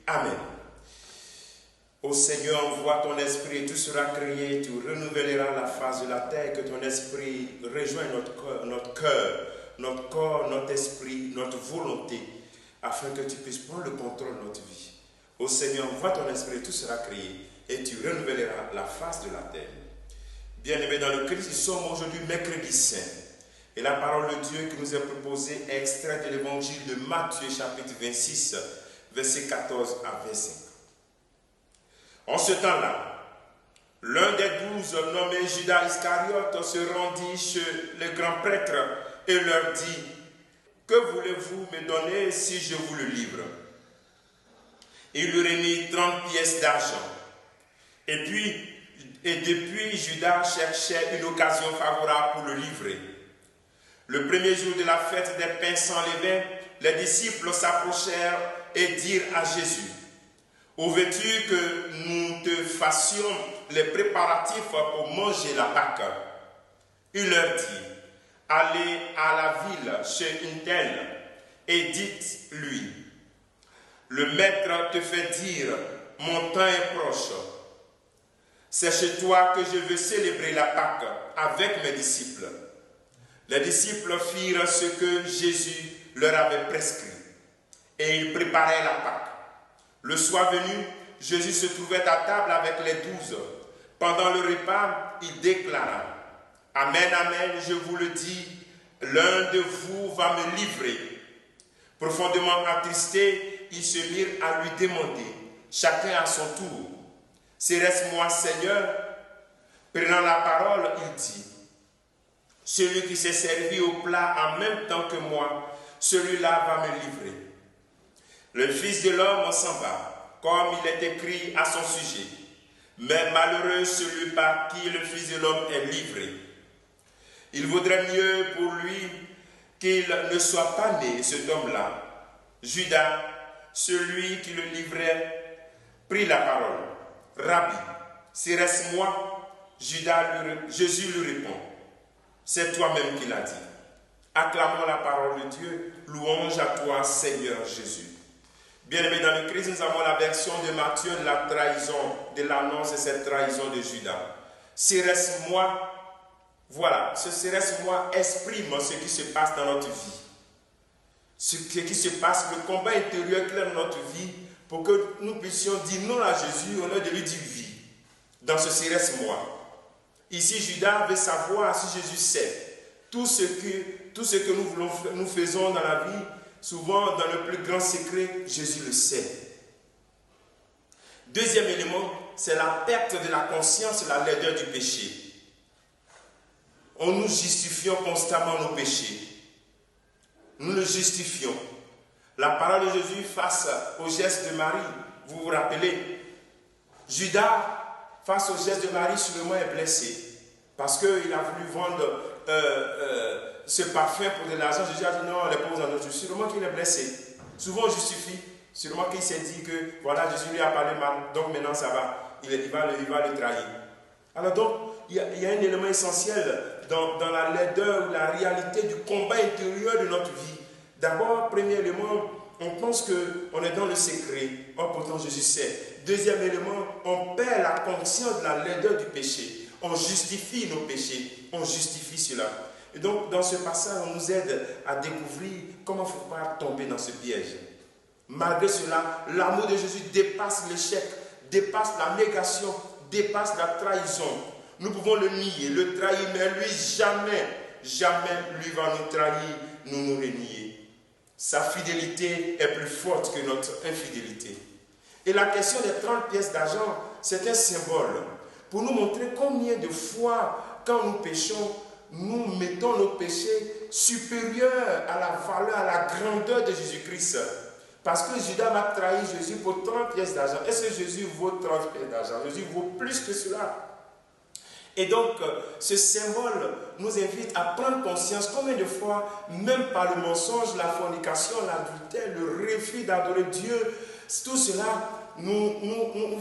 Amen. Ô Seigneur, envoie ton esprit et tout sera créé, tu renouvelleras la face de la terre, que ton esprit rejoigne notre cœur, notre corps, notre esprit, notre volonté, afin que tu puisses prendre le contrôle de notre vie. Ô Seigneur, envoie ton esprit et tout sera créé, et tu renouvelleras la face de la terre. Bien-aimés dans le Christ, nous sommes aujourd'hui mercredi saint, et la parole de Dieu qui nous est proposée est extraite de l'évangile de Matthieu, chapitre 26, versets 14 à 25. En ce temps-là, l'un des 12, nommé Judas Iscariote, se rendit chez les grands prêtres et leur dit: « Que voulez-vous me donner si je vous le livre ?» Il lui remit 30 pièces d'argent. Et depuis, Judas cherchait une occasion favorable pour le livrer. Le premier jour de la fête des pains sans levain, les disciples s'approchèrent et dirent à Jésus: « Où veux-tu que nous te fassions les préparatifs pour manger la Pâque ?» Il leur dit: « Allez à la ville chez une telle et dites-lui: le maître te fait dire, mon temps est proche. C'est chez toi que je veux célébrer la Pâque avec mes disciples. » Les disciples firent ce que Jésus leur avait prescrit et ils préparaient la Pâque. Le soir venu, Jésus se trouvait à table avec les 12. Pendant le repas, il déclara: « Amen, amen, je vous le dis, l'un de vous va me livrer. » Profondément attristés, ils se mirent à lui demander, chacun à son tour: « Serait-ce moi, Seigneur ?» Prenant la parole, il dit: « Celui qui s'est servi au plat en même temps que moi, celui-là va me livrer. Le Fils de l'homme s'en va, comme il est écrit à son sujet. Mais malheureux celui par qui le Fils de l'homme est livré. Il vaudrait mieux pour lui qu'il ne soit pas né, cet homme-là. » Judas, celui qui le livrait, prit la parole. « Rabbi, serait-ce moi ?» Jésus lui répond: « C'est toi-même qui l'as dit. » Acclamons la parole de Dieu. Louange à toi, Seigneur Jésus. Bien-aimés dans le Christ, nous avons la version de Matthieu de la trahison, de l'annonce de cette trahison de Judas. Serait-ce moi? Voilà, ce serait-ce moi exprime ce qui se passe dans notre vie. Ce qui se passe, le combat intérieur clair dans notre vie, pour que nous puissions dire non à Jésus au lieu de lui dire oui. Dans ce serait-ce moi. Ici, Judas veut savoir si Jésus sait tout ce que nous faisons dans la vie. Souvent, dans le plus grand secret, Jésus le sait. Deuxième élément, c'est la perte de la conscience et la laideur du péché. Nous justifions constamment nos péchés. Nous le justifions. La parole de Jésus face au geste de Marie, vous vous rappelez, Judas, face au geste de Marie, sûrement est blessé. Parce qu'il a voulu vendre ce parfum pour de l'argent. Jésus a dit non, les pauvres en ont. Sûrement qu'il est blessé. Souvent on justifie. Sûrement qu'il s'est dit que voilà, Jésus lui a parlé mal, donc maintenant ça va. Il va le trahir. Alors donc, il y a un élément essentiel dans la laideur ou la réalité du combat intérieur de notre vie. D'abord, premier élément, on pense qu'on est dans le secret. Or, pourtant, Jésus sait. Deuxième élément, on perd la conscience de la laideur du péché. On justifie nos péchés. On justifie cela. Et donc, dans ce passage, on nous aide à découvrir comment il ne faut pas tomber dans ce piège. Malgré cela, l'amour de Jésus dépasse l'échec, dépasse la négation, dépasse la trahison. Nous pouvons le nier, le trahir, mais lui, jamais lui va nous trahir, nous renier. Sa fidélité est plus forte que notre infidélité. Et la question des 30 pièces d'argent, c'est un symbole pour nous montrer combien de fois, quand nous péchons, nous mettons nos péchés supérieurs à la valeur, à la grandeur de Jésus-Christ. Parce que Judas va trahir Jésus pour 30 pièces d'argent. Est-ce que Jésus vaut 30 pièces d'argent? Jésus vaut plus que cela. Et donc, ce symbole nous invite à prendre conscience combien de fois, même par le mensonge, la fornication, l'adultère, le refus d'adorer Dieu, tout cela nous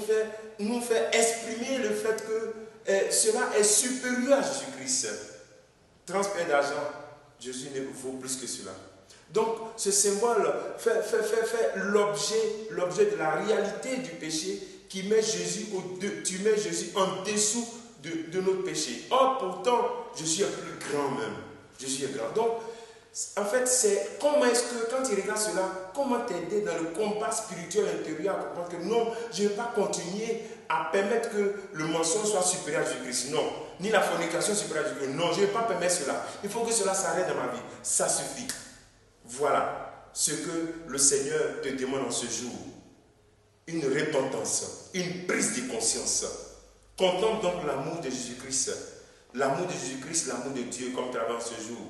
fait exprimer le fait que cela est supérieur à Jésus-Christ. 30 pièces d'argent, Jésus ne vaut plus que cela. Donc, ce symbole fait l'objet de la réalité du péché qui met Jésus tu mets Jésus en dessous de notre péché. Or, pourtant, je suis un plus grand même. Je suis un grand. Donc, en fait, c'est comment est-ce que, quand tu regardes cela, comment t'aider dans le combat spirituel intérieur à comprendre que non, je ne vais pas continuer à permettre que le mensonge soit supérieur à Jésus-Christ. Non. Ni la fornication supérieure à Jésus-Christ. Non, je ne vais pas permettre cela. Il faut que cela s'arrête dans ma vie. Ça suffit. Voilà ce que le Seigneur te demande en ce jour. Une repentance, une prise de conscience. Contemple donc l'amour de Jésus-Christ. L'amour de Jésus-Christ, l'amour de Dieu comme travail ce jour.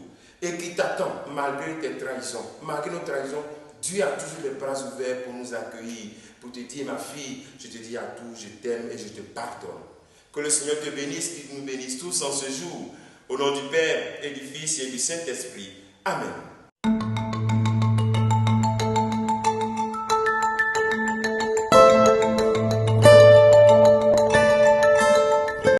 Et qui t'attend malgré tes trahisons. Malgré nos trahisons, Dieu a toujours les bras ouverts pour nous accueillir. Pour te dire, ma fille, je te dis à tout, je t'aime et je te pardonne. Que le Seigneur te bénisse, qu'il nous bénisse tous en ce jour. Au nom du Père et du Fils et du Saint-Esprit. Amen.